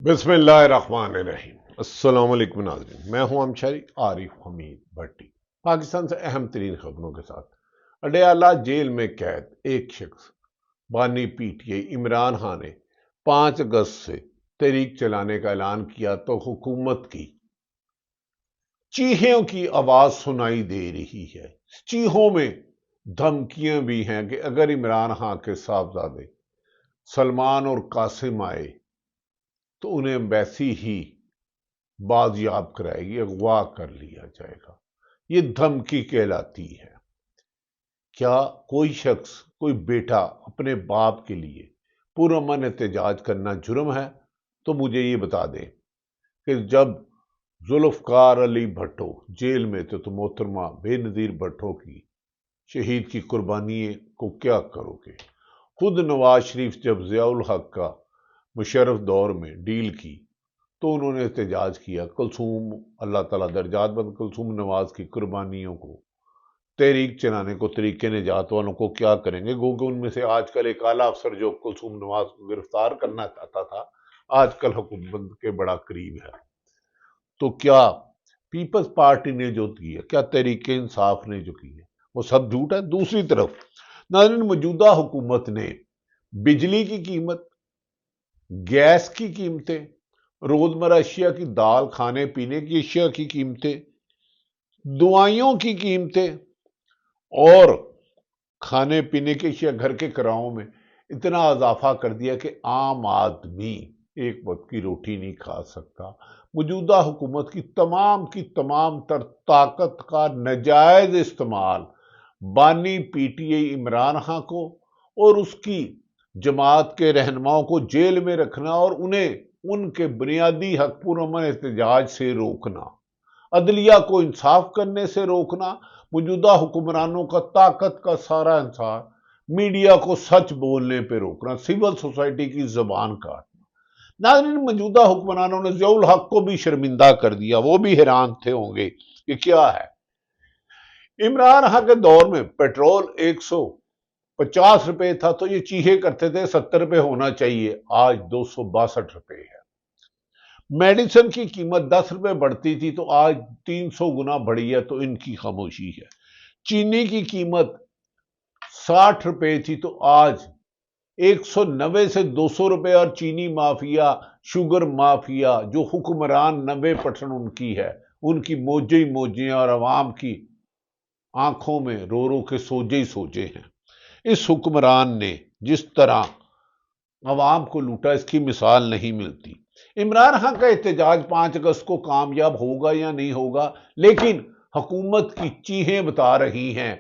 بسم اللہ الرحمن الرحیم۔ السلام علیکم ناظرین، میں ہوں امشاری عارف حمید بھٹی۔ پاکستان سے اہم ترین خبروں کے ساتھ اڈیالہ جیل میں قید ایک شخص بانی P T I Imran Khan نے 5 اگست سے تحریک چلانے کا اعلان کیا تو حکومت کی چیخوں کی آواز سنائی دے رہی ہے۔ چیخوں میں دھمکیاں بھی ہیں کہ اگر عمران خان کے صاحبزادے سلمان اور قاسم آئے تو انہیں ویسی ہی بازیاب کرائے گی، اغوا کر لیا جائے گا۔ یہ دھمکی کہلاتی ہے۔ کیا کوئی شخص، کوئی بیٹا اپنے باپ کے لیے پرامن احتجاج کرنا جرم ہے؟ تو مجھے یہ بتا دیں کہ جب ذوالفقار علی بھٹو جیل میں تھے تو محترمہ بے نظیر بھٹو کی شہید کی قربانی کو کیا کرو گے؟ خود نواز شریف جب ضیاء الحق کا مشرف دور میں ڈیل کی تو انہوں نے احتجاج کیا۔ کلثوم، اللہ تعالیٰ درجات بند، کلثوم نواز کی قربانیوں کو تحریک چلانے کو طریق نجات والوں کو کیا کریں گے؟ گو کہ ان میں سے آج کل ایک اعلیٰ افسر جو کلثوم نواز کو گرفتار کرنا چاہتا تھا آج کل حکومت کے بڑا قریب ہے۔ تو کیا پیپلز پارٹی نے جو کیا، کیا تحریک انصاف نے جو کی ہے، وہ سب جھوٹ ہے؟ دوسری طرف ناظرین، موجودہ حکومت نے بجلی کی قیمت، گیس کی قیمتیں، روزمرہ اشیاء کی دال، کھانے پینے کی اشیاء کی قیمتیں، دوائیوں کی قیمتیں اور کھانے پینے کی اشیاء، گھر کے کراؤں میں اتنا اضافہ کر دیا کہ عام آدمی ایک وقت کی روٹی نہیں کھا سکتا۔ موجودہ حکومت کی تمام تر طاقت کا ناجائز استعمال بانی P T I Imran Khan کو اور اس کی جماعت کے رہنماؤں کو جیل میں رکھنا اور انہیں ان کے بنیادی حق پرامن احتجاج سے روکنا، عدلیہ کو انصاف کرنے سے روکنا، موجودہ حکمرانوں کا طاقت کا سارا انحصار میڈیا کو سچ بولنے پہ روکنا، سول سوسائٹی کی زبان کاٹنا۔ ناظرین، موجودہ حکمرانوں نے ضیاء الحق کو بھی شرمندہ کر دیا۔ وہ بھی حیران تھے ہوں گے کہ کیا ہے۔ عمران خان کے دور میں پیٹرول 150 روپے تھا تو یہ چیخے کرتے تھے 70 روپے ہونا چاہیے، آج 262 روپے ہے۔ میڈیسن کی قیمت 10 روپے بڑھتی تھی تو آج 300 گنا بڑھی ہے تو ان کی خاموشی ہے۔ چینی کی قیمت 60 روپے تھی تو آج 190 سے 200 روپے، اور چینی مافیا، شوگر مافیا جو حکمران 90% ان کی ہے، ان کی موجیں اور عوام کی آنکھوں میں رو رو کے سوجے ہی سوجے ہیں۔ اس حکمران نے جس طرح عوام کو لوٹا، اس کی مثال نہیں ملتی۔ عمران خان کا احتجاج 5 اگست کو کامیاب ہوگا یا نہیں ہوگا، لیکن حکومت کی چیخیں بتا رہی ہیں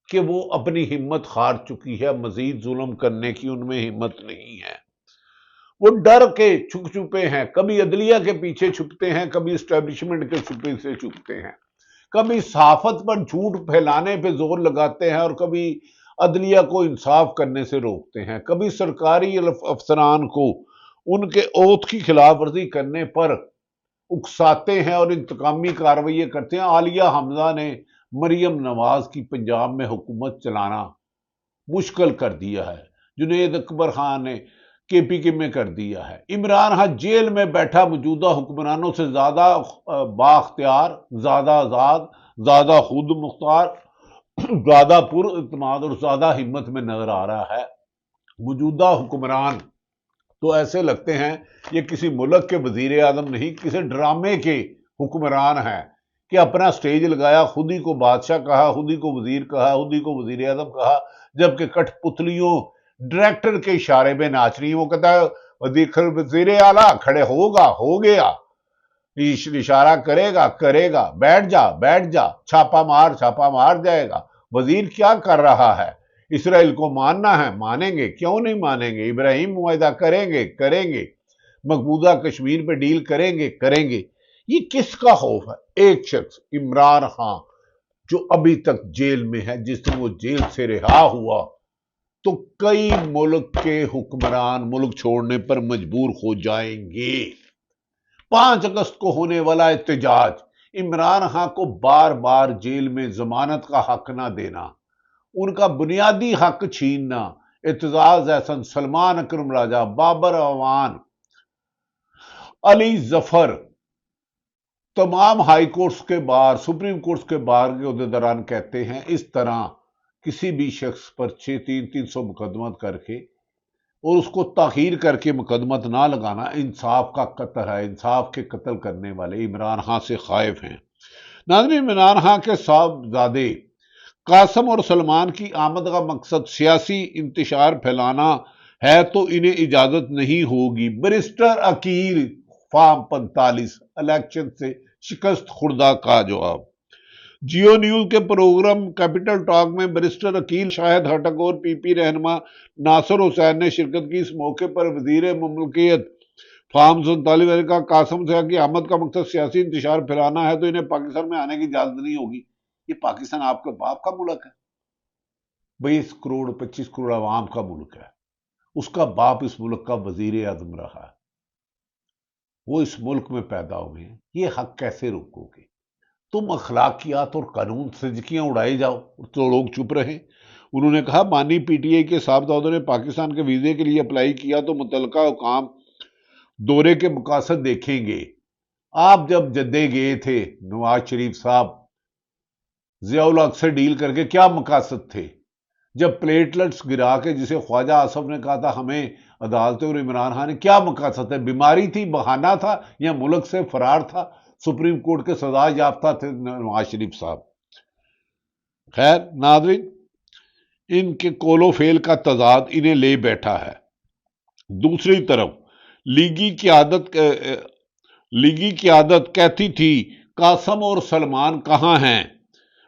کہ وہ اپنی ہمت ہار چکی ہے، مزید ظلم کرنے کی ان میں ہمت نہیں ہے۔ وہ ڈر کے چھپ چھپے ہیں، کبھی عدلیہ کے پیچھے چھپتے ہیں، کبھی اسٹیبلشمنٹ کے چھپے سے چھپتے ہیں، کبھی صحافت پر جھوٹ پھیلانے پہ زور لگاتے ہیں اور کبھی عدلیہ کو انصاف کرنے سے روکتے ہیں، کبھی سرکاری افسران کو ان کے عہد کی خلاف ورزی کرنے پر اکساتے ہیں اور انتقامی کارروائیاں کرتے ہیں۔ عالیہ حمزہ نے مریم نواز کی پنجاب میں حکومت چلانا مشکل کر دیا ہے، جنید اکبر خان نے کے پی کے میں کر دیا ہے۔ عمران خان جیل میں بیٹھا موجودہ حکمرانوں سے زیادہ بااختیار، زیادہ آزاد، زیادہ خود مختار، زیادہ پر اعتماد اور زیادہ ہمت میں نظر آ رہا ہے۔ موجودہ حکمران تو ایسے لگتے ہیں یہ کسی ملک کے وزیر اعظم نہیں، کسی ڈرامے کے حکمران ہیں کہ اپنا سٹیج لگایا، خود ہی کو بادشاہ کہا، خود ہی کو وزیر کہا، خود ہی کو وزیر اعظم کہا، جبکہ کٹ پتلیوں ڈائریکٹر کے اشارے پہ ناچ رہی ہیں۔ وہ کہتا ہے وزیر اعلیٰ کھڑے ہوگا، ہو گیا، اشارہ کرے گا، بیٹھ جا، چھاپا مار جائے گا۔ وزیر کیا کر رہا ہے؟ اسرائیل کو ماننا ہے، مانیں گے، کیوں نہیں مانیں گے؟ ابراہیم معاہدہ کریں گے، مقبوضہ کشمیر پہ ڈیل کریں گے۔ یہ کس کا خوف ہے؟ ایک شخص عمران خان جو ابھی تک جیل میں ہے، جس دن وہ جیل سے رہا ہوا تو کئی ملک کے حکمران ملک چھوڑنے پر مجبور ہو جائیں گے۔ 5 اگست کو ہونے والا احتجاج عمران خان کو بار بار جیل میں ضمانت کا حق نہ دینا، ان کا بنیادی حق چھیننا، اعتزاز احسن، سلمان اکرم راجہ، بابر اعوان علی ظفر تمام ہائی کورٹس کے بار سپریم کورٹس کے بار کے عہدیداران کہتے ہیں اس طرح کسی بھی شخص پر 300 مقدمات کر کے اور اس کو تاخیر کر کے مقدمت نہ لگانا انصاف کا قتل ہے. انصاف کے قتل کرنے والے عمران خان سے خائف ہیں. ناظرین، عمران خان کے صاحبزادے قاسم اور سلمان کی آمد کا مقصد سیاسی انتشار پھیلانا ہے تو انہیں اجازت نہیں ہوگی. بیرسٹر عقیل فارم 45 الیکشن سے شکست خوردہ کا جواب. جیو نیوز کے پروگرام کیپٹل ٹاک میں بیرسٹر عقیل شاہد ہٹک اور پی پی رہنما ناصر حسین نے شرکت کی. اس موقع پر وزیر مملکت فارم 47 نے کہا قاسم سیاح کی آمد کا مقصد سیاسی انتشار پھیلانا ہے تو انہیں پاکستان میں آنے کی اجازت نہیں ہوگی. یہ پاکستان آپ کے باپ کا ملک ہے. 22 کروڑ 25 کروڑ عوام کا ملک ہے. اس کا باپ اس ملک کا وزیر اعظم رہا ہے. وہ اس ملک میں پیدا ہوئے ہیں. یہ حق کیسے روکو گے؟ تم اخلاقیات اور قانون سجکیاں اڑائی جاؤ تو لوگ چپ رہے. انہوں نے کہا مانی پی ٹی آئی کے صاحبزادوں نے پاکستان کے ویزے کے لیے اپلائی کیا تو متعلقہ حکام دورے کے مقاصد دیکھیں گے. آپ جب جدے گئے تھے نواز شریف صاحب ضیاء الحق سے ڈیل کر کے کیا مقاصد تھے؟ جب پلیٹلٹس گرا کے جسے خواجہ آصف نے کہا تھا ہمیں عدالتیں اور عمران خان نے کیا مقاصد ہے؟ بیماری تھی، بہانہ تھا، یا ملک سے فرار تھا؟ سپریم کورٹ کے سزا یافتہ تھے نواز شریف صاحب. خیر ناظرین، ان کے کول و فیل کا تضاد انہیں لے بیٹھا ہے. دوسری طرف لیگی قیادت کہتی تھی قاسم اور سلمان کہاں ہیں؟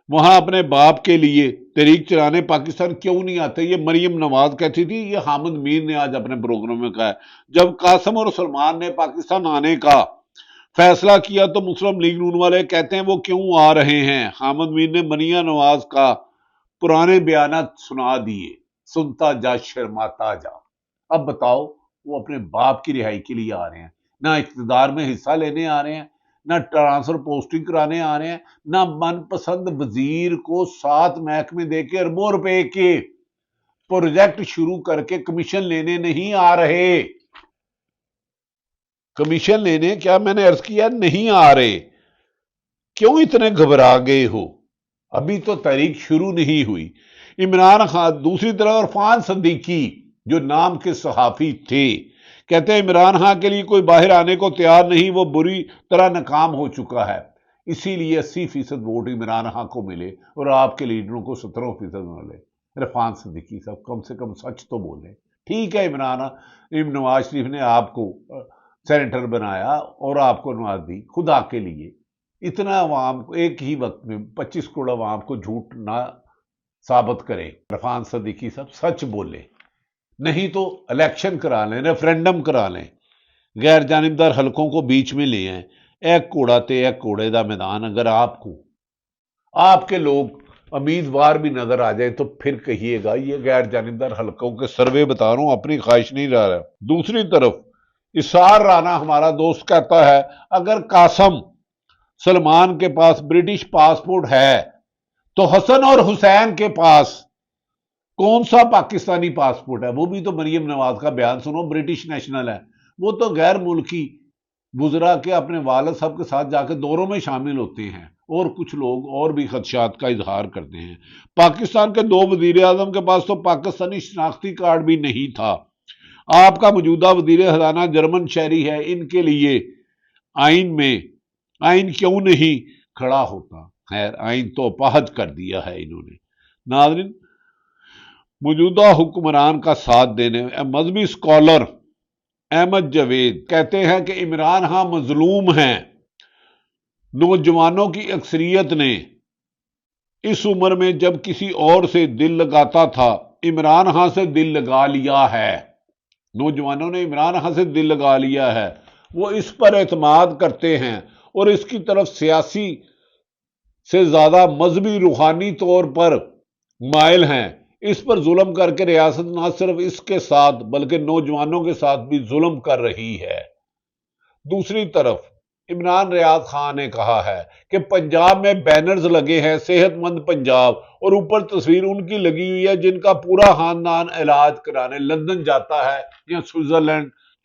وہاں اپنے باپ کے لیے تحریک چلانے پاکستان کیوں نہیں آتے؟ یہ مریم نواز کہتی تھی. یہ حامد میر نے آج اپنے پروگرام میں کہا ہے جب قاسم اور سلمان نے پاکستان آنے کا فیصلہ کیا تو مسلم لیگ نون والے کہتے ہیں وہ کیوں آ رہے ہیں. حامد میر نے مریم نواز کا پرانے بیانات سنا دیے. سنتا جا شرماتا جا. اب بتاؤ، وہ اپنے باپ کی رہائی کے لیے آ رہے ہیں، نہ اقتدار میں حصہ لینے آ رہے ہیں، نہ ٹرانسفر پوسٹنگ کرانے آ رہے ہیں، نہ من پسند وزیر کو 7 محکمے دے کے اربوں روپے کے پروجیکٹ شروع کر کے کمیشن لینے نہیں آ رہے. کمیشن لینے کیا میں نے عرض کیا نہیں آ رہے. کیوں اتنے گھبرا گئے ہو؟ ابھی تو تحریک شروع نہیں ہوئی. عمران خان دوسری طرف عرفان صدیقی جو نام کے صحافی تھے کہتے ہیں عمران خان کے لیے کوئی باہر آنے کو تیار نہیں، وہ بری طرح ناکام ہو چکا ہے، اسی لیے 80% ووٹ عمران خان کو ملے اور آپ کے لیڈروں کو 17% ملے. عرفان صدیقی صاحب کم سے کم سچ تو بولیں. ٹھیک ہے، نواز شریف نے آپ کو سینیٹر بنایا اور آپ کو نواز دی. خدا کے لیے اتنا عوام کو ایک ہی وقت میں 25 کروڑ عوام کو جھوٹ نہ ثابت کرے. عرفان صدیقی صاحب سچ بولے، نہیں تو الیکشن کرا لیں، ریفرینڈم کرا لیں، غیر جانبدار حلقوں کو بیچ میں لے آئیں. ایک کوڑا تے ایک کوڑے دا میدان. اگر آپ کو آپ کے لوگ امیدوار بھی نظر آ جائے تو پھر کہیے گا یہ غیر جانبدار حلقوں کے سروے بتا رہا ہوں، اپنی خواہش نہیں رہا. دوسری طرف اسار رانا ہمارا دوست کہتا ہے اگر قاسم سلمان کے پاس برٹش پاسپورٹ ہے تو حسن اور حسین کے پاس کون سا پاکستانی پاسپورٹ ہے؟ وہ بھی تو مریم نواز کا بیان سنو، برٹش نیشنل ہے. وہ تو غیر ملکی گزرا کے اپنے والد صاحب کے ساتھ جا کے دوروں میں شامل ہوتے ہیں، اور کچھ لوگ اور بھی خدشات کا اظہار کرتے ہیں. پاکستان کے 2 وزیر اعظم کے پاس تو پاکستانی شناختی کارڈ بھی نہیں تھا. آپ کا موجودہ وزیر خزانہ جرمن شہری ہے، ان کے لیے آئین کیوں نہیں کھڑا ہوتا؟ خیر آئین تو اپاہج کر دیا ہے انہوں نے. ناظرین، موجودہ حکمران کا ساتھ دینے مذہبی اسکالر احمد جاوید کہتے ہیں کہ عمران خان مظلوم ہیں. نوجوانوں کی اکثریت نے اس عمر میں جب کسی اور سے دل لگاتا تھا عمران خان سے دل لگا لیا ہے. نوجوانوں نے عمران خان سے دل لگا لیا ہے. وہ اس پر اعتماد کرتے ہیں اور اس کی طرف سیاسی سے زیادہ مذہبی روحانی طور پر مائل ہیں. اس پر ظلم کر کے ریاست نہ صرف اس کے ساتھ بلکہ نوجوانوں کے ساتھ بھی ظلم کر رہی ہے. دوسری طرف عمران ریاض خان نے کہا ہے کہ پنجاب میں بینرز لگے ہیں صحت مند پنجاب، اور اوپر تصویر ان کی لگی ہوئی ہے جن کا پورا خاندان علاج کرانے لندن جاتا ہے یا سوئٹزرلینڈ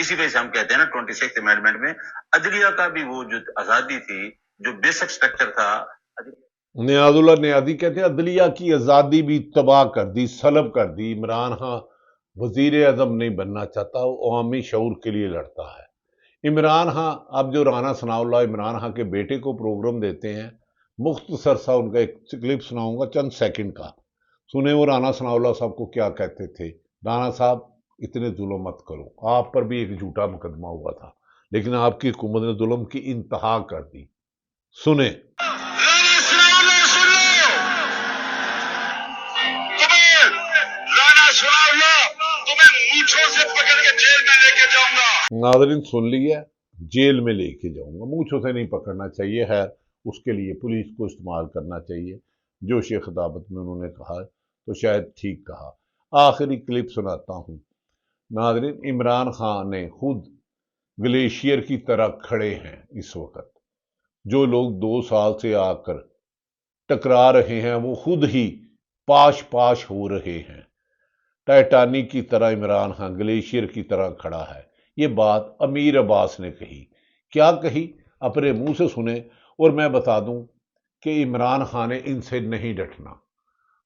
اسی وجہ سے ہم کہتے ہیں نا 26 امینڈمنٹ میں عدلیہ کا بھی وہ جو آزادی تھی، جو بیسک سٹرکچر تھا. نیاز اللہ نیازی کہتے ہیں عدلیہ کی آزادی بھی تباہ کر دی، سلب کر دی. عمران خان وزیر اعظم نہیں بننا چاہتا، وہ عوامی شعور کے لیے لڑتا ہے. عمران خان اب جو رانا ثناء اللہ عمران خان کے بیٹے کو پروگرام دیتے ہیں، مختصر سا ان کا ایک کلپ سناؤں گا چند سیکنڈ کا. سنیں وہ رانا ثناء اللہ صاحب کو کیا کہتے تھے. رانا صاحب اتنے ظلم مت کرو، آپ پر بھی ایک جھوٹا مقدمہ ہوا تھا لیکن آپ کی حکومت نے ظلم کی انتہا کر دی. سنیں. ناظرین سن لیا، جیل میں لے کے جاؤں گا. مونچھوں سے نہیں پکڑنا چاہیے، ہے اس کے لیے پولیس کو استعمال کرنا چاہیے. جو شیخ خطابت میں انہوں نے کہا تو شاید ٹھیک کہا. آخری کلپ سناتا ہوں. ناظرین عمران خان نے خود گلیشیئر کی طرح کھڑے ہیں اس وقت. جو لوگ 2 سال سے آ کر ٹکرا رہے ہیں وہ خود ہی پاش پاش ہو رہے ہیں. ٹائٹانک کی طرح عمران خان گلیشیئر کی طرح کھڑا ہے. یہ بات امیر عباس نے کہی. کیا کہی اپنے منہ سے سنیں. اور میں بتا دوں کہ عمران خان نے ان سے نہیں ڈٹنا.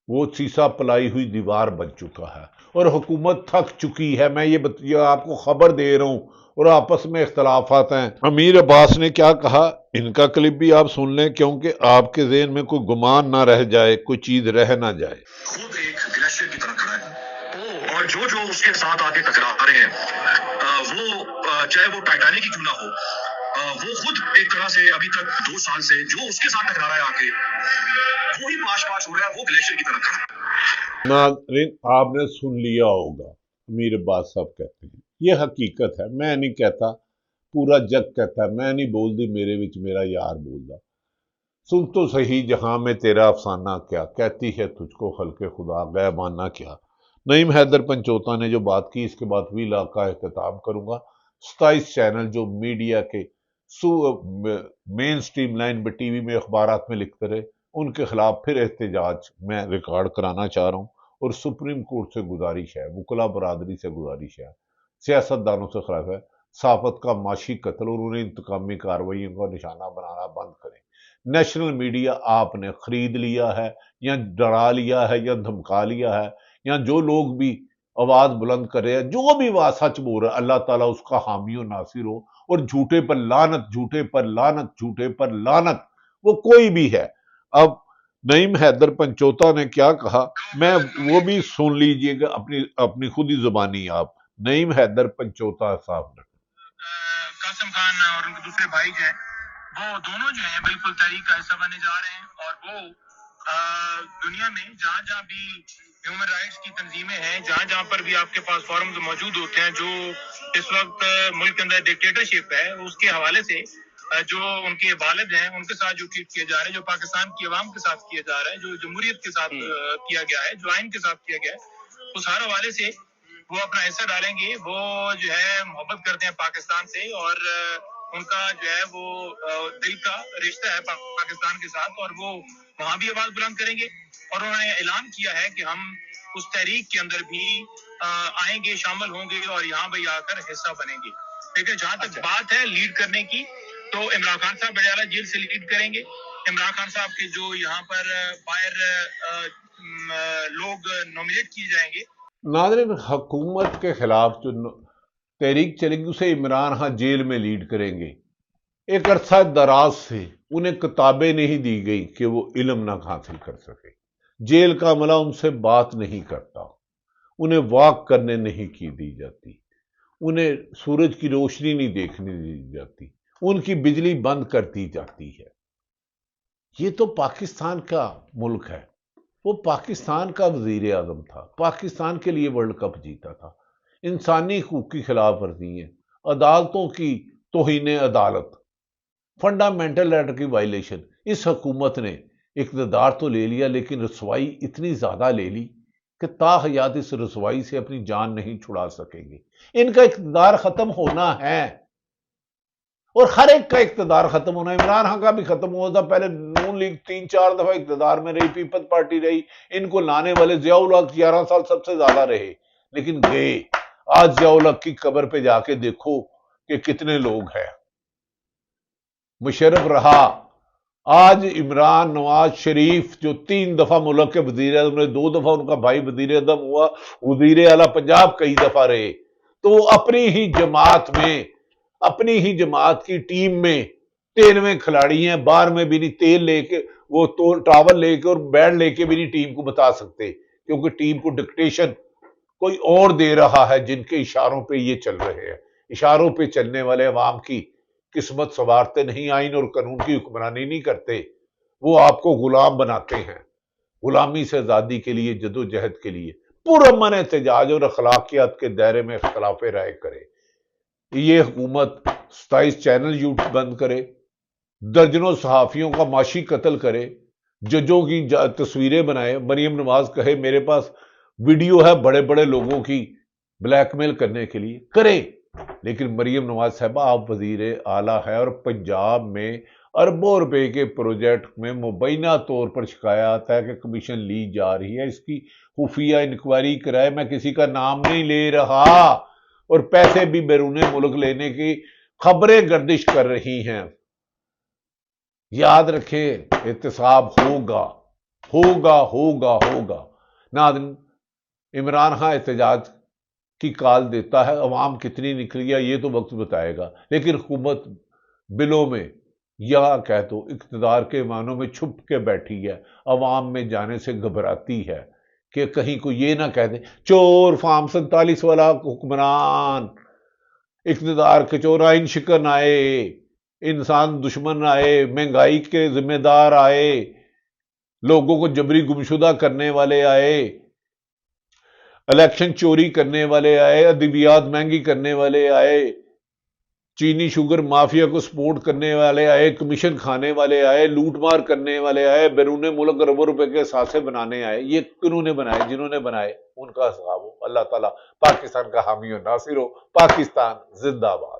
وہ سیسا پلائی ہوئی دیوار بن چکا ہے اور حکومت تھک چکی ہے. میں یہ آپ کو خبر دے رہا ہوں اور آپس میں اختلافات ہیں. امیر عباس نے کیا کہا ان کا کلپ بھی آپ سن لیں کیونکہ آپ کے ذہن میں کوئی گمان نہ رہ جائے، کوئی چیز رہ نہ جائے. خود ایک گلیشیئر کی طرح کھڑا ہے اور جو اس کے ساتھ آ کے ٹکرا رہے ہیں وہ چاہے وہ ٹائٹانک کی کیوں نہ ہو، وہ خود ایک طرح سے ابھی تک 2 سال سے جو اس کے ساتھ ٹکرا رہا ہے آ کے وہی پاش پاش ہو رہا ہے، وہ گلیشیئر کی طرح کھڑا ہے. ناظرین آپ نے سن لیا ہوگا امیر عباس صاحب کہتے ہیں. یہ حقیقت ہے، میں نہیں کہتا، پورا جگ کہتا ہے. میں نہیں بول دی میرے وچ میرا یار بول دا. سن تو صحیح جہاں میں تیرا افسانہ کیا، کہتی ہے تجھ کو خلق خدا غیبانہ کیا. نعیم حیدر پنچوتا نے جو بات کی اس کے بعد ویلا کا اختتام کروں گا. 27 چینل جو میڈیا کے مین سٹریم لائن پہ ٹی وی میں اخبارات میں لکھتے رہے، ان کے خلاف پھر احتجاج میں ریکارڈ کرانا چاہ رہا ہوں. اور سپریم کورٹ سے گزارش ہے، وکلا برادری سے گزارش ہے، سیاست دانوں سے خلاف ہے، صحافت کا معاشی قتل اور انہیں انتقامی کارروائیوں کا نشانہ بنانا بند کریں. نیشنل میڈیا آپ نے خرید لیا ہے یا ڈرا لیا ہے یا دھمکا لیا ہے، یا جو لوگ بھی آواز بلند کر رہے ہیں، جو بھی بات سچ بول رہا ہے اللہ تعالیٰ اس کا حامی و ناصر ہو. اور جھوٹے پر لعنت، جھوٹے پر لعنت، جھوٹے پر لعنت، وہ کوئی بھی ہے. اب نعیم حیدر پنچوتا نے کیا کہا میں وہ بھی سن لیجئے گا اپنی خود ہی زبانی. آپ نعیم حیدر پنچوتا صاحب نے قاسم خان اور ان کے دوسرے بھائی جو ہیں وہ دونوں جو ہیں بالکل تحریک کا حصہ بننے جا رہے ہیں. اور وہ دنیا میں جہاں جہاں بھی ہیومن رائٹس کی تنظیمیں ہیں، جہاں جہاں پر بھی آپ کے پاس فورمز موجود ہوتے ہیں، جو اس وقت ملک کے اندر ڈکٹیٹرشپ ہے اس کے حوالے سے جو ان کے والد ہیں ان کے ساتھ جو ٹریٹ کیا جا رہا ہے، جو پاکستان کی عوام کے ساتھ کیا جا رہا ہے، جو جمہوریت کے ساتھ کیا گیا ہے، جو آئین کے ساتھ کیا گیا ہے، اس ہر حوالے سے وہ اپنا حصہ ڈالیں گے. وہ جو ہے محبت کرتے ہیں پاکستان سے اور ان کا جو ہے وہ دل کا رشتہ ہے پاکستان کے ساتھ، اور وہ وہاں بھی آواز بلند کریں گے. اور انہوں نے اعلان کیا ہے کہ ہم اس تحریک کے اندر بھی آئیں گے، شامل ہوں گے اور یہاں بھی آ کر حصہ بنیں گے. لیکن جہاں تک بات ہے لیڈ کرنے کی، تو عمران خان صاحب بڑے اعلیٰ جیل سے لیڈ کریں گے. عمران خان صاحب کے جو یہاں پر باہر لوگ نومینیٹ کیے جائیں گے. ناظرین حکومت کے خلاف جو تحریک چلے گی اسے عمران خان جیل میں لیڈ کریں گے. ایک عرصہ دراز سے انہیں کتابیں نہیں دی گئی کہ وہ علم نہ حاصل کر سکے. جیل کا عملہ ان سے بات نہیں کرتا، انہیں واک کرنے نہیں کی دی جاتی، انہیں سورج کی روشنی نہیں دیکھنے دی جاتی، ان کی بجلی بند کر دی جاتی ہے. یہ تو پاکستان کا ملک ہے. وہ پاکستان کا وزیر اعظم تھا، پاکستان کے لیے ورلڈ کپ جیتا تھا. انسانی حقوق کی خلاف ورزی ہے، عدالتوں کی توہین عدالت، فنڈامنٹل رائٹ کی وائلیشن. اس حکومت نے اقتدار تو لے لیا لیکن رسوائی اتنی زیادہ لے لی کہ تا حیات اس رسوائی سے اپنی جان نہیں چھڑا سکیں گے. ان کا اقتدار ختم ہونا ہے اور ہر ایک کا اقتدار ختم ہونا ہے. عمران خان کا بھی ختم ہوا تھا. پہلے نون لیگ 3-4 دفعہ اقتدار میں رہی، پیپلز پارٹی رہی، ان کو لانے والے ضیاء الحق 11 سال سب سے زیادہ رہے لیکن گئے. آج ضیاء-ال-حق کی قبر پہ جا کے دیکھو کہ کتنے لوگ ہیں. مشرف رہا. آج عمران نواز شریف جو 3 دفعہ ملک کے وزیر اعظم نے، 2 دفعہ ان کا بھائی وزیر اعظم ہوا، وزیر اعلیٰ پنجاب کئی دفعہ رہے، تو وہ اپنی ہی جماعت میں، اپنی ہی جماعت کی ٹیم میں 13ویں کھلاڑی ہیں. بار میں بھی نہیں تیل لے کے، وہ ٹاول لے کے اور بیڈ لے کے بھی نہیں ٹیم کو بتا سکتے، کیونکہ ٹیم کو ڈکٹیشن کوئی اور دے رہا ہے جن کے اشاروں پہ یہ چل رہے ہیں. اشاروں پہ چلنے والے عوام کی قسمت سنوارتے نہیں، آئین اور قانون کی حکمرانی نہیں کرتے، وہ آپ کو غلام بناتے ہیں. غلامی سے آزادی کے لیے جدوجہد کے لیے پرامن احتجاج اور اخلاقیات کے دائرے میں اختلاف رائے کرے. یہ حکومت 27 چینل یوٹیوب بند کرے، درجنوں صحافیوں کا معاشی قتل کرے، ججوں کی تصویریں بنائے. مریم نواز کہے میرے پاس ویڈیو ہے بڑے بڑے لوگوں کی بلیک میل کرنے کے لیے، کرے. لیکن مریم نواز صاحبہ آپ وزیر اعلیٰ ہے اور پنجاب میں اربوں روپے کے پروجیکٹ میں مبینہ طور پر شکایات ہے کہ کمیشن لی جا رہی ہے. اس کی خفیہ انکوائری کرائے. میں کسی کا نام نہیں لے رہا، اور پیسے بھی بیرون ملک لینے کی خبریں گردش کر رہی ہیں. یاد رکھیں احتساب ہوگا ہوگا ہوگا ہوگا. ناظرین، عمران خان احتجاج کی کال دیتا ہے، عوام کتنی نکلی ہے یہ تو وقت بتائے گا، لیکن حکومت بلوں میں یا کہہ تو اقتدار کے معنوں میں چھپ کے بیٹھی ہے، عوام میں جانے سے گھبراتی ہے کہ کہیں کو یہ نہ کہہ دے چور فارم 47 والا حکمران، اقتدار کے چور، آئین شکن آئے، انسان دشمن آئے، مہنگائی کے ذمہ دار آئے، لوگوں کو جبری گمشدہ کرنے والے آئے، الیکشن چوری کرنے والے آئے، ادویات مہنگی کرنے والے آئے، چینی شوگر مافیا کو سپورٹ کرنے والے آئے، کمیشن کھانے والے آئے، لوٹ مار کرنے والے آئے، بیرون ملک اربوں روپے کے اثاثے بنانے آئے. یہ کنہوں نے بنائے؟ جنہوں نے بنائے ان کا حساب ہو. اللہ تعالیٰ پاکستان کا حامی و ناصر ہو. پاکستان زندہ باد.